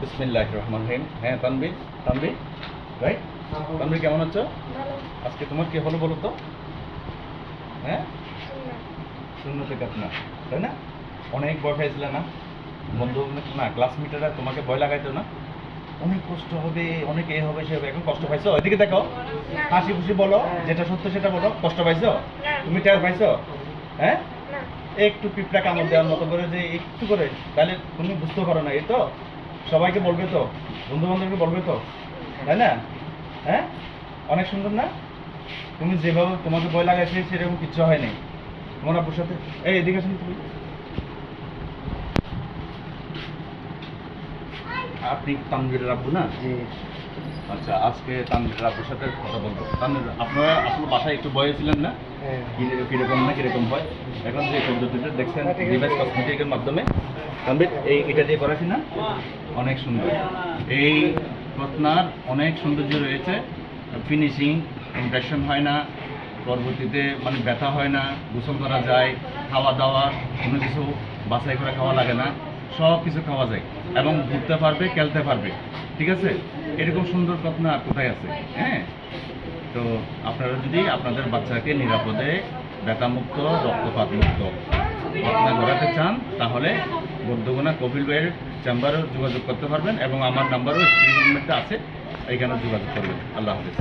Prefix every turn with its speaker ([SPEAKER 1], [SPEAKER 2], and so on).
[SPEAKER 1] বিসমিল্লাহির রহমানির রহিম। হ্যাঁ তানভীর, তানভীর রাইট। তানভীর কেমন আছো?
[SPEAKER 2] ভালো।
[SPEAKER 1] আজকে তোমার কি হলো বলো তো? হ্যাঁ,
[SPEAKER 2] শুনলাম।
[SPEAKER 1] শূন্য থেকে না, তাই না? অনেক ভয় পাইছিলে না? বন্ধু না ক্লাসমেটেরা তোমাকে ভয় লাগাইতো না? অনেক কষ্ট হবে, অনেক এ হবে সে হবে। এখন কষ্ট পাইছো? এদিকে দেখো, হাসি খুশি বলো, যেটা সত্য সেটা বলো। কষ্ট পাইছো?
[SPEAKER 2] না।
[SPEAKER 1] তুমি টের পাইছো? হ্যাঁ,
[SPEAKER 2] না।
[SPEAKER 1] একটু পিঁপড়া কামড় দেওয়ার মতো করে যে একটু করে, তাহলে তুমি বুঝতে পারো না। এই তো সবাইকে বলবে তো, বন্ধু বান্ধবকে বলবে তো, তাই না? হ্যাঁ, অনেক সুন্দর না? তুমি যেভাবে তোমাকে ভয় লাগাইছে সেরকম কিচ্ছু হয়নি তোমার আব্বুর সাথে। এই এদিকে আসুন তুমি। আপনি তানভীরের আব্বু না?
[SPEAKER 3] জি।
[SPEAKER 1] আচ্ছা, আজকে তানভীরের আব্বুর সাথে কথা বলবো। তানভীর, আপনারা আসলে বাসায় একটু ভয়ে ছিলেন না?
[SPEAKER 3] হ্যাঁ।
[SPEAKER 1] কিরকম না কিরকম হয়। এখন যে পদ্ধতিটা দেখছেন
[SPEAKER 3] ঠিক আছে।
[SPEAKER 1] ডিভাইস কসমেটিকের মাধ্যমে, তানভীর এটা দিয়ে করাছি না? অনেক সুন্দর। এই রত্নার অনেক সৌন্দর্য রয়েছে। ফিনিশিং, ইমপ্রেশন হয় না, পরবর্তীতে মানে ব্যথা হয় না, গোসল করা যায়, খাওয়া দাওয়া কোনো কিছু বাছাই করে খাওয়া লাগে না, সব কিছু খাওয়া যায় এবং ঘুরতে পারবে, খেলতে পারবে। ঠিক আছে, এরকম সুন্দর রত্না আর কোথায় আছে? হ্যাঁ, তো আপনারা যদি আপনাদের বাচ্চাকে নিরাপদে ব্যথামুক্ত, রক্তপাত মুক্ত রত্না করাতে চান, তাহলে বর্ধমানা কপিল ভাইয়ের চেম্বারেও যোগাযোগ করতে পারবেন এবং আমার নাম্বারও স্ক্রিনের মধ্যে আছে, এইখানে যোগাযোগ করবেন। আল্লাহ হাফেজ।